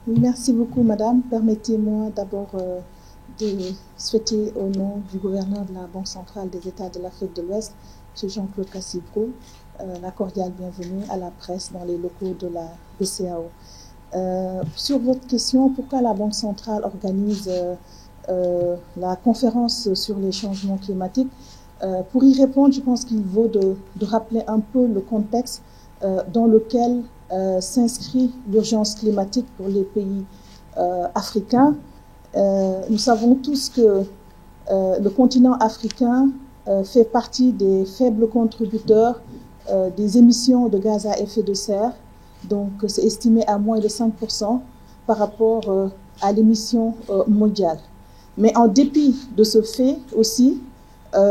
Oui, merci beaucoup, madame. Permettez-moi d'abord de souhaiter au nom du gouverneur de la Banque centrale des États de l'Afrique de l'Ouest, M. Jean-Claude Cassibro, la cordiale bienvenue à la presse dans les locaux de la BCEAO. Sur votre question, pourquoi la Banque centrale organise la conférence sur les changements climatiques? Pour y répondre, je pense qu'il vaut de rappeler un peu le contexte dans lequel s'inscrit l'urgence climatique pour les pays africains. Nous savons tous que le continent africain fait partie des faibles contributeurs des émissions de gaz à effet de serre. Donc, c'est estimé à moins de 5% par rapport à l'émission mondiale. Mais en dépit de ce fait aussi,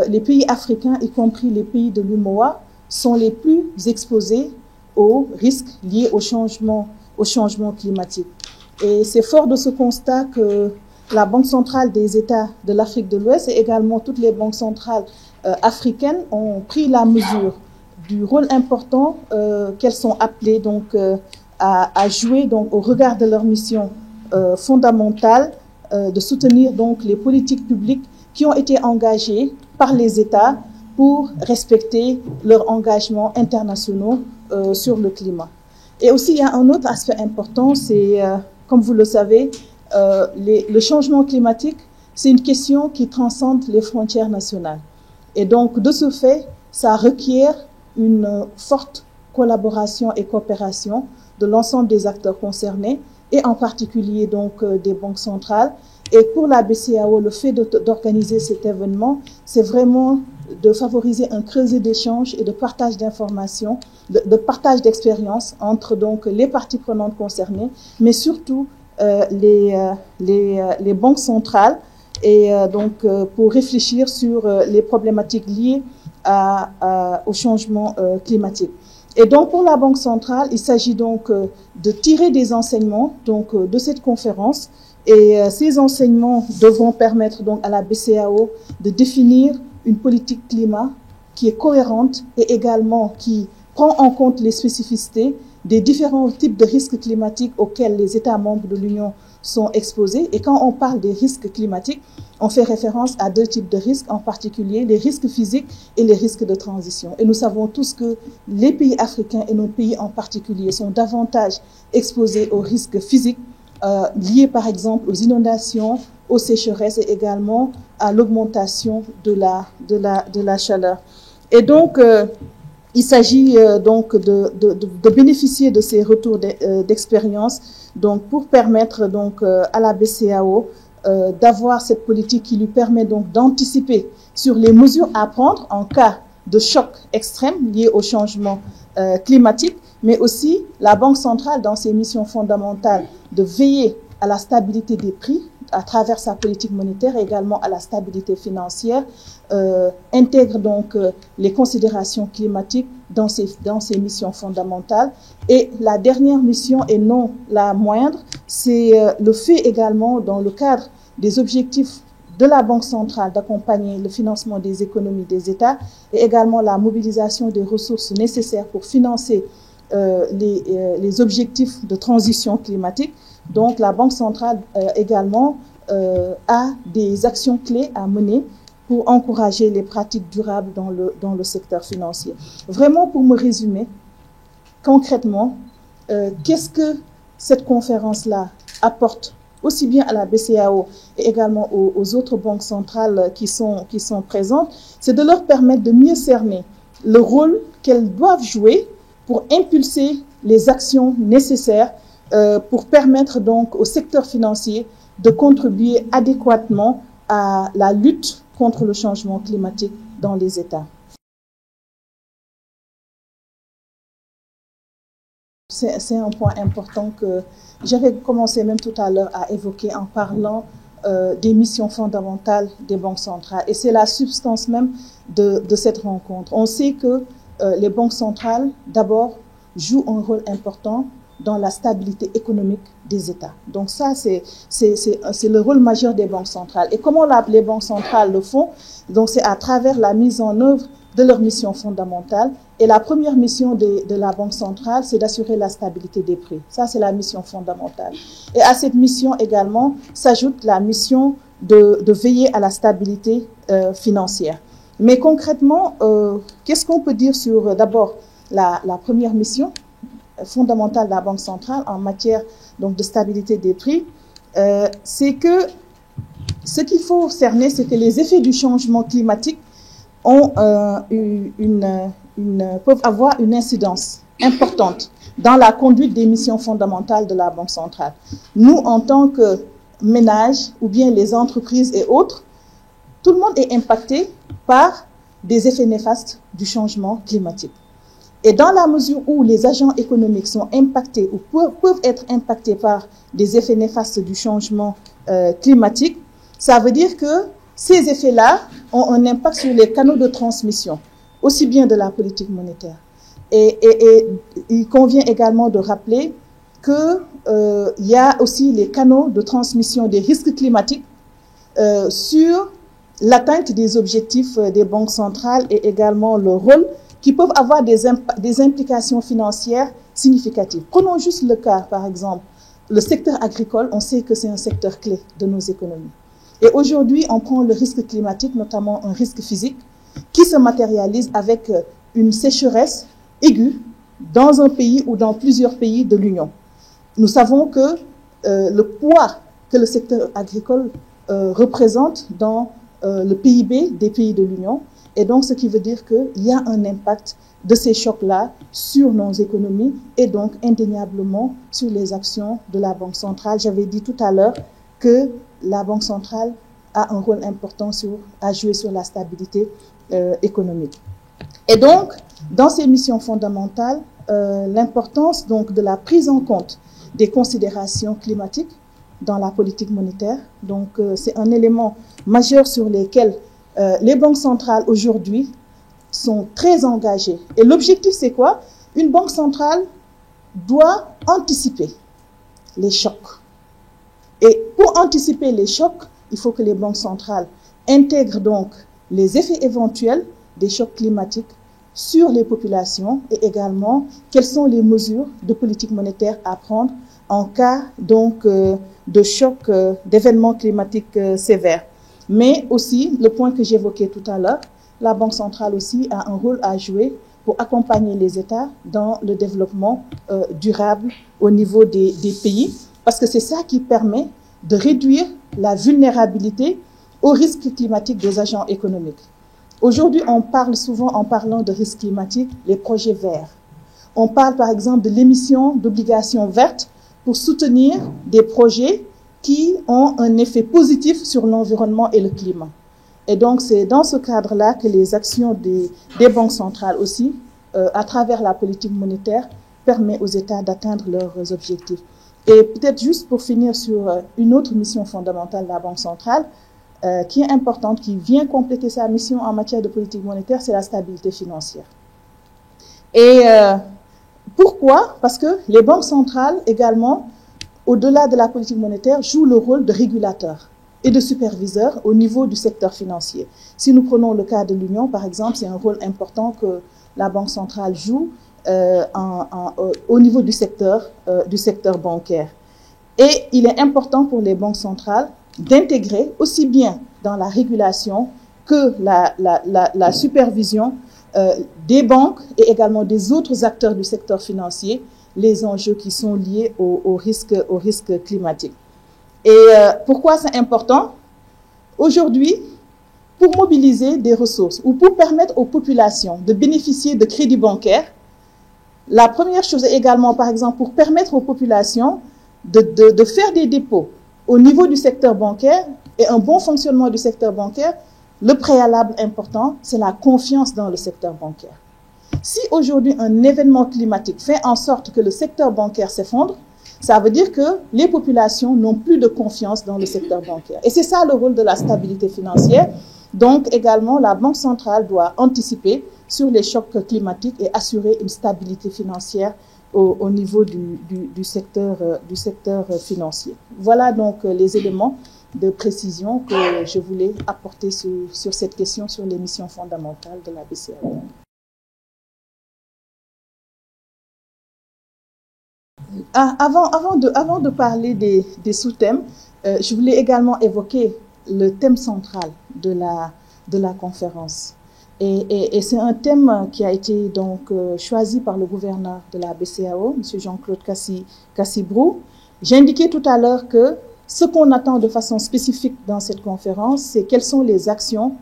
les pays africains, y compris les pays de l'UMOA, sont les plus exposés aux risques liés au changement climatique. Et c'est fort de ce constat que la Banque centrale des États de l'Afrique de l'Ouest et également toutes les banques centrales africaines ont pris la mesure du rôle important qu'elles sont appelées donc à jouer donc au regard de leur mission fondamentale de soutenir donc les politiques publiques qui ont été engagées par les États pour respecter leurs engagements internationaux sur le climat. Et aussi, il y a un autre aspect important, c'est, comme vous le savez, le changement climatique, c'est une question qui transcende les frontières nationales. Et donc, de ce fait, ça requiert une forte collaboration et coopération de l'ensemble des acteurs concernés, et en particulier donc des banques centrales. Et pour la BCEAO, le fait d'organiser cet événement, c'est vraiment de favoriser un creuset d'échanges et de partage d'informations, de partage d'expériences entre donc les parties prenantes concernées, mais surtout les banques centrales, et donc pour réfléchir sur les problématiques liées au changement climatique. Et donc pour la Banque centrale, il s'agit donc de tirer des enseignements donc de cette conférence, et ces enseignements devront permettre donc à la BCEAO de définir une politique climat qui est cohérente et également qui prend en compte les spécificités des différents types de risques climatiques auxquels les États membres de l'Union sont exposés. Et quand on parle des risques climatiques, on fait référence à deux types de risques, en particulier les risques physiques et les risques de transition. Et nous savons tous que les pays africains et nos pays en particulier sont davantage exposés aux risques physiques liés par exemple aux inondations, aux sécheresses et également à l'augmentation de la chaleur. Et donc, il s'agit donc de bénéficier de ces retours d'expérience donc pour permettre donc à la BCEAO d'avoir cette politique qui lui permet donc d'anticiper sur les mesures à prendre en cas de choc extrême lié au changement climatique, mais aussi la Banque centrale dans ses missions fondamentales de veiller à la stabilité des prix à travers sa politique monétaire et également à la stabilité financière, intègre donc les considérations climatiques dans ses missions fondamentales. Et la dernière mission, et non la moindre, c'est le fait également dans le cadre des objectifs de la Banque centrale d'accompagner le financement des économies des États et également la mobilisation des ressources nécessaires pour financer les objectifs de transition climatique. Donc la Banque centrale également a des actions clés à mener pour encourager les pratiques durables dans le secteur financier. Vraiment, pour me résumer, concrètement, qu'est-ce que cette conférence-là apporte aussi bien à la BCEAO et également aux autres banques centrales qui sont présentes, c'est de leur permettre de mieux cerner le rôle qu'elles doivent jouer pour impulser les actions nécessaires pour permettre donc au secteur financier de contribuer adéquatement à la lutte contre le changement climatique dans les États. C'est un point important que j'avais commencé même tout à l'heure à évoquer en parlant des missions fondamentales des banques centrales. Et c'est la substance même de cette rencontre. On sait que les banques centrales, d'abord, jouent un rôle important dans la stabilité économique des États. Donc ça, c'est le rôle majeur des banques centrales. Et comment les banques centrales le font? Donc c'est à travers la mise en œuvre de leur mission fondamentale. Et la première mission de la Banque centrale, c'est d'assurer la stabilité des prix. Ça, c'est la mission fondamentale. Et à cette mission également s'ajoute la mission de veiller à la stabilité financière. Mais concrètement, qu'est-ce qu'on peut dire sur d'abord la première mission fondamentale de la Banque centrale en matière donc, de stabilité des prix? C'est que ce qu'il faut cerner, c'est que les effets du changement climatique peuvent avoir une incidence importante dans la conduite des missions fondamentales de la Banque centrale. Nous, en tant que ménages ou bien les entreprises et autres, tout le monde est impacté par des effets néfastes du changement climatique. Et dans la mesure où les agents économiques sont impactés ou peuvent être impactés par des effets néfastes du changement climatique, ça veut dire que ces effets-là ont un impact sur les canaux de transmission, aussi bien de la politique monétaire. Et il convient également de rappeler qu'il y a aussi les canaux de transmission des risques climatiques sur l'atteinte des objectifs des banques centrales et également leur rôle qui peuvent avoir des implications financières significatives. Prenons juste le cas, par exemple, le secteur agricole, on sait que c'est un secteur clé de nos économies. Et aujourd'hui, on prend le risque climatique, notamment un risque physique, qui se matérialise avec une sécheresse aiguë dans un pays ou dans plusieurs pays de l'Union. Nous savons que le poids que le secteur agricole représente dans le PIB des pays de l'Union, et donc ce qui veut dire qu'il y a un impact de ces chocs-là sur nos économies et donc indéniablement sur les actions de la Banque centrale. J'avais dit tout à l'heure que la Banque centrale a un rôle important à jouer sur la stabilité économique. Et donc, dans ces missions fondamentales, l'importance donc de la prise en compte des considérations climatiques dans la politique monétaire. Donc, c'est un élément majeur sur lequel les banques centrales aujourd'hui sont très engagées. Et l'objectif, c'est quoi? Une banque centrale doit anticiper les chocs. Et pour anticiper les chocs, il faut que les banques centrales intègrent donc les effets éventuels des chocs climatiques sur les populations et également quelles sont les mesures de politique monétaire à prendre en cas donc de choc, d'événements climatiques sévères. Mais aussi, le point que j'évoquais tout à l'heure, la Banque centrale aussi a un rôle à jouer pour accompagner les États dans le développement durable au niveau des pays, parce que c'est ça qui permet de réduire la vulnérabilité aux risques climatiques des agents économiques. Aujourd'hui, on parle souvent, en parlant de risques climatiques, les projets verts. On parle par exemple de l'émission d'obligations vertes pour soutenir des projets qui ont un effet positif sur l'environnement et le climat. Et donc, c'est dans ce cadre-là que les actions des banques centrales aussi, à travers la politique monétaire, permettent aux États d'atteindre leurs objectifs. Et peut-être juste pour finir sur une autre mission fondamentale de la Banque centrale, qui est importante, qui vient compléter sa mission en matière de politique monétaire, c'est la stabilité financière. Et pourquoi? Parce que les banques centrales également, au-delà de la politique monétaire, jouent le rôle de régulateur et de superviseur au niveau du secteur financier. Si nous prenons le cas de l'Union, par exemple, c'est un rôle important que la Banque centrale joue au niveau du secteur bancaire. Et il est important pour les banques centrales d'intégrer aussi bien dans la régulation que la supervision des banques et également des autres acteurs du secteur financier les enjeux qui sont liés au risque climatique. Et pourquoi c'est important? Aujourd'hui, pour mobiliser des ressources ou pour permettre aux populations de bénéficier de crédits bancaires, la première chose est également, par exemple, pour permettre aux populations de faire des dépôts au niveau du secteur bancaire et un bon fonctionnement du secteur bancaire, le préalable important, c'est la confiance dans le secteur bancaire. Si aujourd'hui un événement climatique fait en sorte que le secteur bancaire s'effondre, ça veut dire que les populations n'ont plus de confiance dans le secteur bancaire. Et c'est ça le rôle de la stabilité financière. Donc également, la Banque centrale doit anticiper sur les chocs climatiques et assurer une stabilité financière au niveau du secteur financier. Voilà donc les éléments de précision que je voulais apporter sur cette question sur les missions fondamentales de la BCEAO. Avant de parler des sous-thèmes, je voulais également évoquer le thème central de la conférence. Et c'est un thème qui a été donc choisi par le gouverneur de la BCEAO, M. Jean-Claude Cassibrou. J'ai indiqué tout à l'heure que ce qu'on attend de façon spécifique dans cette conférence, c'est quelles sont les actions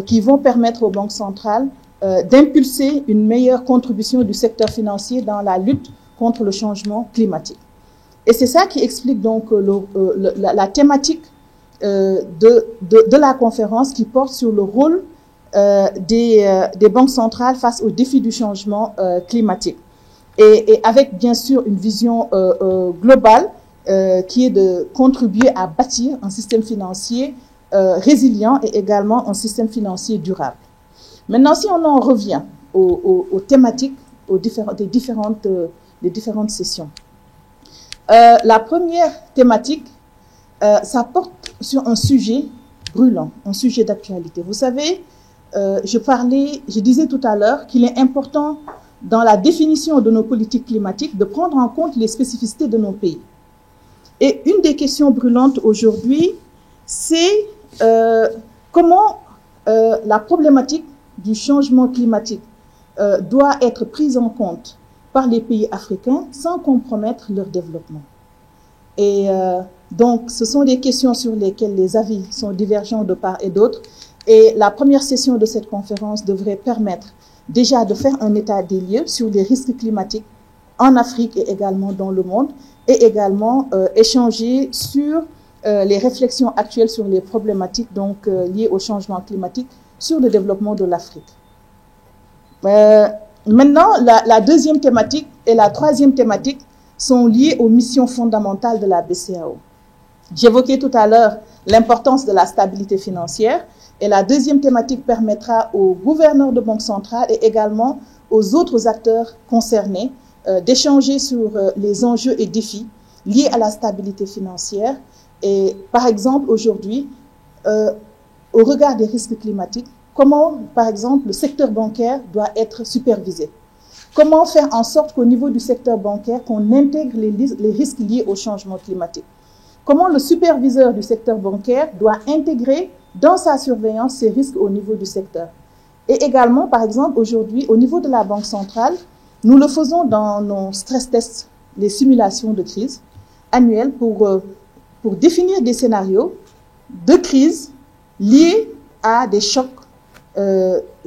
qui vont permettre aux banques centrales d'impulser une meilleure contribution du secteur financier dans la lutte contre le changement climatique. Et c'est ça qui explique donc la thématique de la conférence qui porte sur le rôle des banques centrales face aux défis du changement climatique. Et avec bien sûr une vision globale qui est de contribuer à bâtir un système financier résilient et également un système financier durable. Maintenant, si on en revient aux thématiques des différentes sessions. La première thématique, ça porte sur un sujet brûlant, un sujet d'actualité. Vous savez, je disais tout à l'heure qu'il est important dans la définition de nos politiques climatiques de prendre en compte les spécificités de nos pays. Et une des questions brûlantes aujourd'hui, c'est comment la problématique du changement climatique doit être prise en compte par les pays africains sans compromettre leur développement. Et donc, ce sont des questions sur lesquelles les avis sont divergents de part et d'autre. Et la première session de cette conférence devrait permettre déjà de faire un état des lieux sur les risques climatiques en Afrique et également dans le monde, et également échanger sur les réflexions actuelles sur les problématiques donc, liées au changement climatique sur le développement de l'Afrique. Maintenant, la deuxième thématique et la troisième thématique sont liées aux missions fondamentales de la BCEAO. J'évoquais tout à l'heure l'importance de la stabilité financière, et la deuxième thématique permettra aux gouverneurs de banques centrales et également aux autres acteurs concernés d'échanger sur les enjeux et défis liés à la stabilité financière. Et par exemple, aujourd'hui, au regard des risques climatiques, comment, par exemple, le secteur bancaire doit être supervisé? Comment faire en sorte qu'au niveau du secteur bancaire, qu'on intègre les risques liés au changement climatique? Comment le superviseur du secteur bancaire doit intégrer dans sa surveillance ces risques au niveau du secteur? Et également, par exemple, aujourd'hui, au niveau de la Banque centrale, nous le faisons dans nos stress tests, les simulations de crise annuelles pour définir des scénarios de crise liés à des chocs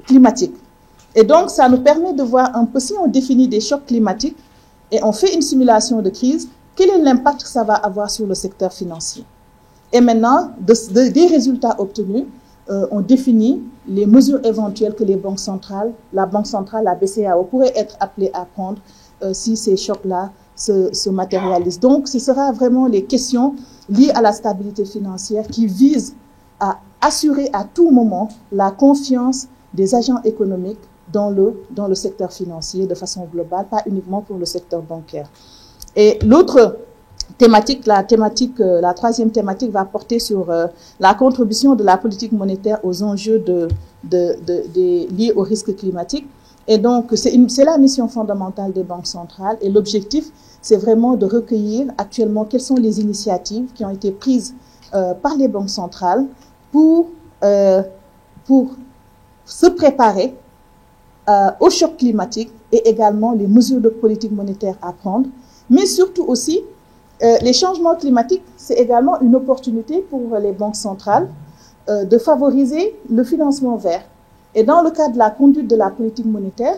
climatiques. Et donc, ça nous permet de voir un peu, si on définit des chocs climatiques et on fait une simulation de crise, quel est l'impact que ça va avoir sur le secteur financier? Et maintenant, des résultats obtenus, on définit les mesures éventuelles que les banques centrales, la BCEAO, pourraient être appelées à prendre si ces chocs-là se matérialisent. Donc, ce sera vraiment les questions liées à la stabilité financière qui visent à assurer à tout moment la confiance des agents économiques dans le secteur financier de façon globale, pas uniquement pour le secteur bancaire. Et l'autre thématique, la troisième thématique va porter sur la contribution de la politique monétaire aux enjeux liés aux risques climatiques. Et donc, c'est la mission fondamentale des banques centrales. Et l'objectif, c'est vraiment de recueillir actuellement quelles sont les initiatives qui ont été prises par les banques centrales pour se préparer au choc climatique et également les mesures de politique monétaire à prendre. Mais surtout aussi, les changements climatiques, c'est également une opportunité pour les banques centrales de favoriser le financement vert. Et dans le cadre de la conduite de la politique monétaire,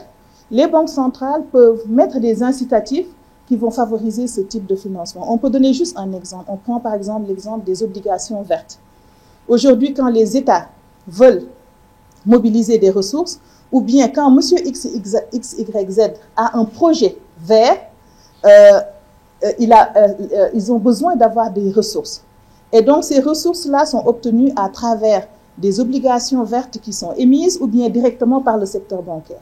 les banques centrales peuvent mettre des incitatifs qui vont favoriser ce type de financement. On peut donner juste un exemple. On prend par exemple l'exemple des obligations vertes. Aujourd'hui, quand les États veulent mobiliser des ressources, ou bien quand M. XYZ a un projet vert, ils ont besoin d'avoir des ressources. Et donc, ces ressources-là sont obtenues à travers des obligations vertes qui sont émises ou bien directement par le secteur bancaire.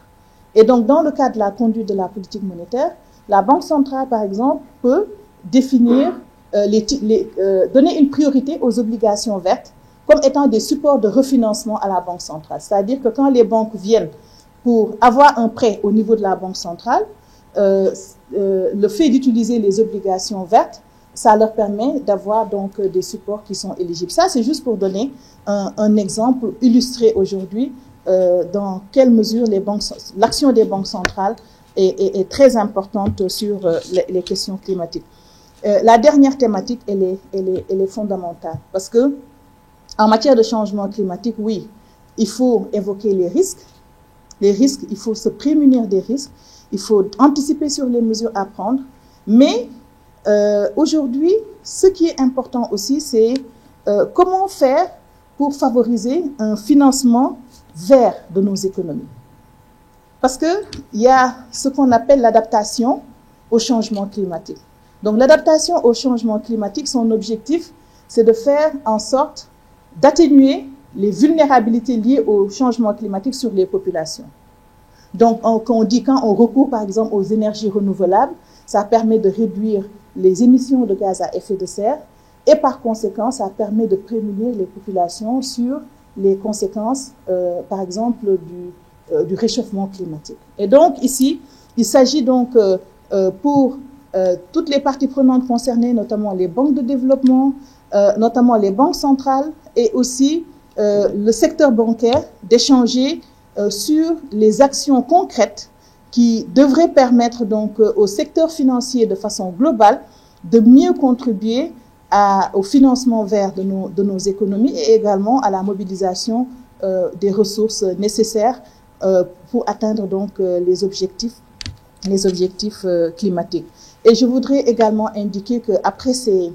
Et donc, dans le cadre de la conduite de la politique monétaire, La Banque centrale, par exemple, peut définir, donner une priorité aux obligations vertes comme étant des supports de refinancement à la Banque centrale. C'est-à-dire que quand les banques viennent pour avoir un prêt au niveau de la Banque centrale, le fait d'utiliser les obligations vertes, ça leur permet d'avoir donc des supports qui sont éligibles. Ça, c'est juste pour donner un exemple illustré aujourd'hui dans quelle mesure l'action des banques centrales est très importante sur les questions climatiques. La dernière thématique, elle est fondamentale parce que en matière de changement climatique, oui, il faut évoquer les risques. Les risques, il faut se prémunir des risques. Il faut anticiper sur les mesures à prendre. Mais aujourd'hui, ce qui est important aussi, c'est comment faire pour favoriser un financement vert de nos économies. Parce qu'il y a ce qu'on appelle l'adaptation au changement climatique. Donc l'adaptation au changement climatique, son objectif, c'est de faire en sorte d'atténuer les vulnérabilités liées au changement climatique sur les populations. Donc, quand on recourt par exemple aux énergies renouvelables, ça permet de réduire les émissions de gaz à effet de serre et par conséquent, ça permet de prémunir les populations sur les conséquences, par exemple, du réchauffement climatique. Et donc, ici, il s'agit donc pour toutes les parties prenantes concernées, notamment les banques de développement, notamment les banques centrales et aussi le secteur bancaire, d'échanger sur les actions concrètes qui devraient permettre donc au secteur financier de façon globale de mieux contribuer au financement vert de nos économies et également à la mobilisation des ressources nécessaires pour atteindre donc les objectifs climatiques. Et je voudrais également indiquer qu'après ces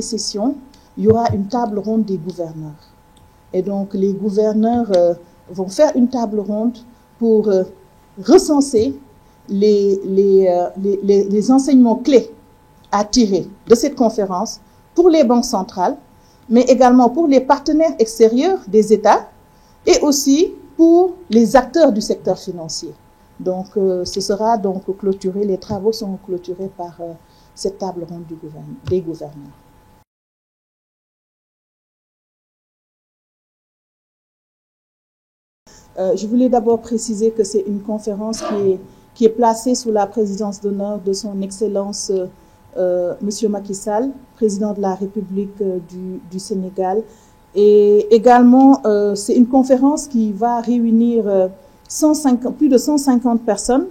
sessions, il y aura une table ronde des gouverneurs. Et donc les gouverneurs vont faire une table ronde pour recenser les enseignements clés à tirer de cette conférence pour les banques centrales, mais également pour les partenaires extérieurs des États et aussi pour les acteurs du secteur financier. Donc, ce sera donc clôturé, les travaux sont clôturés par cette table ronde des gouverneurs. Je voulais d'abord préciser que c'est une conférence qui est placée sous la présidence d'honneur de son Excellence Monsieur Macky Sall, président de la République du Sénégal. Et également, c'est une conférence qui va réunir plus de 150 personnes,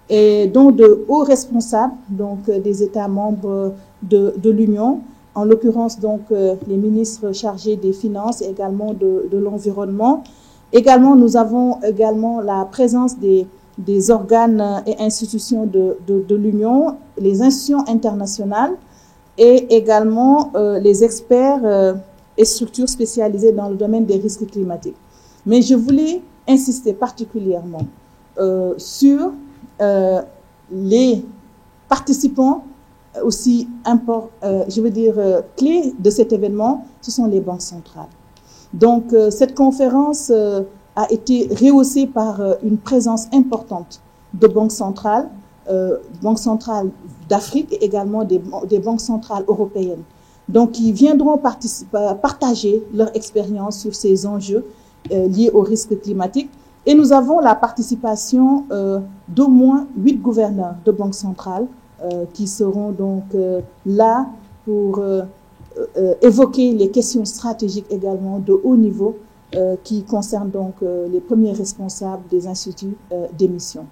et dont de hauts responsables donc, des États membres de l'Union, en l'occurrence donc les ministres chargés des Finances et également de l'Environnement. Également, nous avons également la présence des organes et institutions de l'Union, les institutions internationales et également les experts et structures spécialisées dans le domaine des risques climatiques. Mais je voulais insister particulièrement sur les participants aussi clés de cet événement, ce sont les banques centrales. Donc, cette conférence a été rehaussée par une présence importante de banques centrales d'Afrique et également des banques centrales européennes. Donc, qui viendront partager leur expérience sur ces enjeux liés aux risques climatiques. Et nous avons la participation d'au moins 8 gouverneurs de banques centrales qui seront donc là pour évoquer les questions stratégiques également de haut niveau qui concernent donc les premiers responsables des instituts d'émission.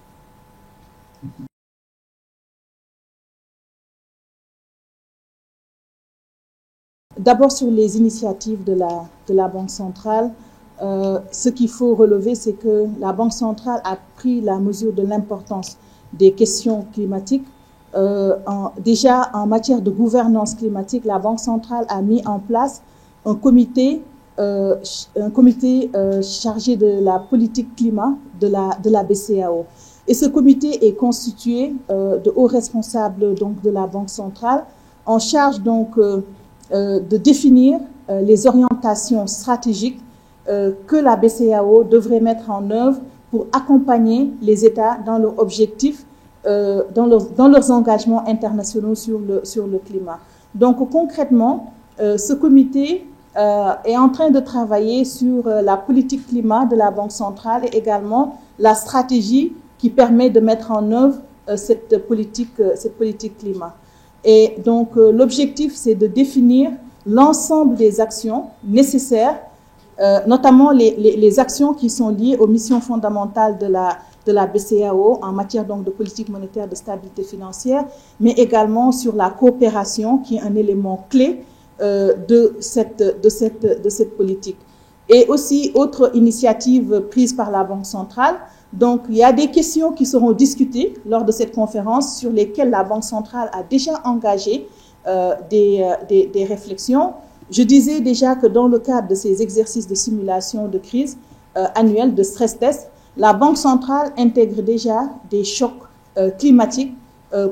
D'abord sur les initiatives de la Banque centrale, ce qu'il faut relever, c'est que la Banque centrale a pris la mesure de l'importance des questions climatiques. Déjà en matière de gouvernance climatique, la Banque centrale a mis en place un comité chargé de la politique climat de la BCEAO. Et ce comité est constitué de hauts responsables donc, de la Banque centrale en charge donc de définir les orientations stratégiques que la BCEAO devrait mettre en œuvre pour accompagner les États dans leur objectif dans leurs engagements internationaux sur le climat. Donc concrètement, ce comité est en train de travailler sur la politique climat de la Banque centrale et également la stratégie qui permet de mettre en œuvre cette politique climat. Et donc l'objectif, c'est de définir l'ensemble des actions nécessaires, notamment les actions qui sont liées aux missions fondamentales de la BCEAO en matière donc de politique monétaire, de stabilité financière, mais également sur la coopération qui est un élément clé de cette politique. Et aussi, autre initiative prise par la Banque centrale. Donc, il y a des questions qui seront discutées lors de cette conférence sur lesquelles la Banque centrale a déjà engagé des réflexions. Je disais déjà que dans le cadre de ces exercices de simulation de crise annuels, de stress test, la Banque centrale intègre déjà des chocs climatiques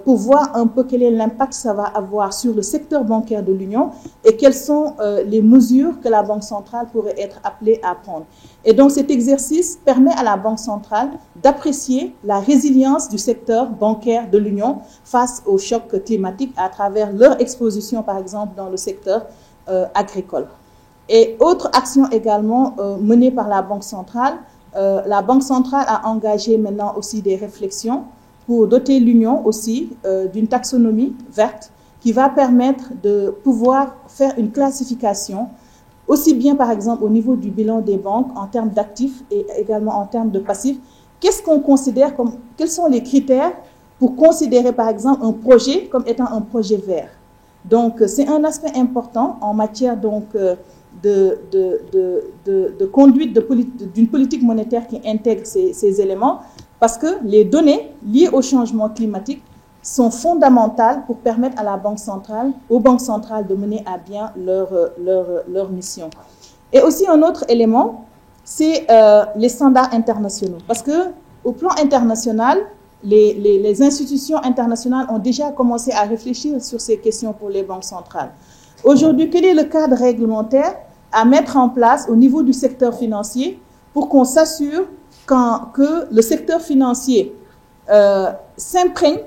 pour voir un peu quel est l'impact que ça va avoir sur le secteur bancaire de l'Union et quelles sont les mesures que la Banque centrale pourrait être appelée à prendre. Et donc cet exercice permet à la Banque centrale d'apprécier la résilience du secteur bancaire de l'Union face aux chocs climatiques à travers leur exposition, par exemple, dans le secteur agricole. Et autre action également menée par la Banque centrale a engagé maintenant aussi des réflexions pour doter l'Union aussi d'une taxonomie verte qui va permettre de pouvoir faire une classification aussi bien par exemple au niveau du bilan des banques en termes d'actifs et également en termes de passifs. Qu'est-ce qu'on considère comme, quels sont les critères pour considérer par exemple un projet comme étant un projet vert? Donc c'est un aspect important en matière donc de conduite d'une politique monétaire qui intègre ces éléments, parce que les données liées au changement climatique sont fondamentales pour permettre à la Banque centrale, aux banques centrales de mener à bien leur mission. Et aussi un autre élément, c'est les standards internationaux. Parce que au plan international, les institutions internationales ont déjà commencé à réfléchir sur ces questions pour les banques centrales. Aujourd'hui, quel est le cadre réglementaire à mettre en place au niveau du secteur financier pour qu'on s'assure que le secteur financier s'imprègne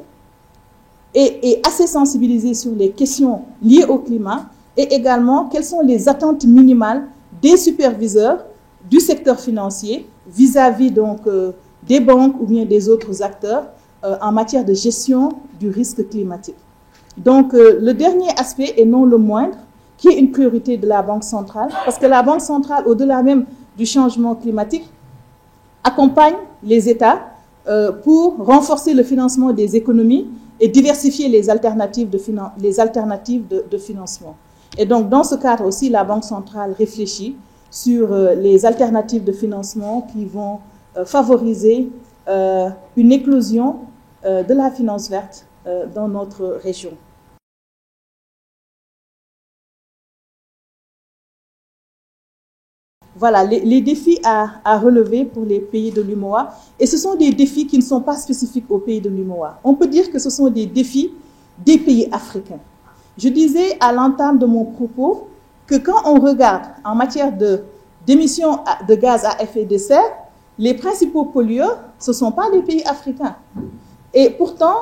et est assez sensibilisé sur les questions liées au climat et également quelles sont les attentes minimales des superviseurs du secteur financier vis-à-vis donc des banques ou bien des autres acteurs en matière de gestion du risque climatique. Donc le dernier aspect et non le moindre, qui est une priorité de la Banque centrale, parce que la Banque centrale, au-delà même du changement climatique, accompagne les États pour renforcer le financement des économies et diversifier les alternatives de financement. Et donc, dans ce cadre aussi, la Banque centrale réfléchit sur les alternatives de financement qui vont favoriser une éclosion de la finance verte dans notre région. Voilà, les défis à relever pour les pays de l'UMOA. Et ce sont des défis qui ne sont pas spécifiques aux pays de l'UMOA. On peut dire que ce sont des défis des pays africains. Je disais à l'entame de mon propos que quand on regarde en matière d'émissions de gaz à effet de serre, les principaux pollueurs, ce ne sont pas les pays africains. Et pourtant,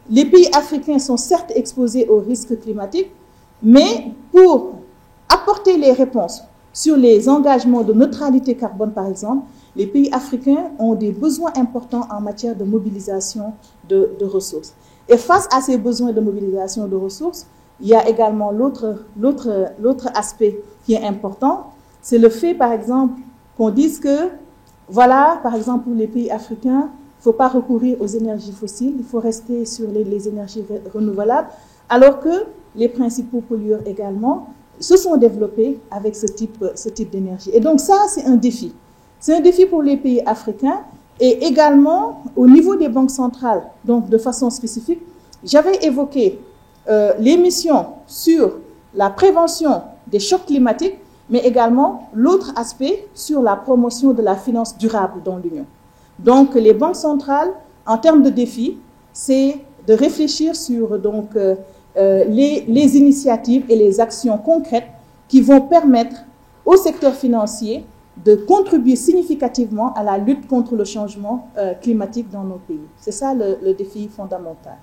les pays africains sont certes exposés aux risques climatiques, mais pour apporter les réponses sur les engagements de neutralité carbone, par exemple, les pays africains ont des besoins importants en matière de mobilisation de ressources. Et face à ces besoins de mobilisation de ressources, il y a également l'autre aspect qui est important, c'est le fait, par exemple, qu'on dise que, voilà, par exemple, pour les pays africains, il ne faut pas recourir aux énergies fossiles, il faut rester sur les énergies renouvelables, alors que les principaux pollueurs également se sont développés avec ce type d'énergie. Et donc ça, c'est un défi. C'est un défi pour les pays africains et également au niveau des banques centrales, donc de façon spécifique. J'avais évoqué les missions sur la prévention des chocs climatiques, mais également l'autre aspect sur la promotion de la finance durable dans l'Union. Donc les banques centrales, en termes de défis, c'est de réfléchir sur donc, les initiatives et les actions concrètes qui vont permettre au secteur financier de contribuer significativement à la lutte contre le changement climatique dans nos pays. C'est ça le défi fondamental.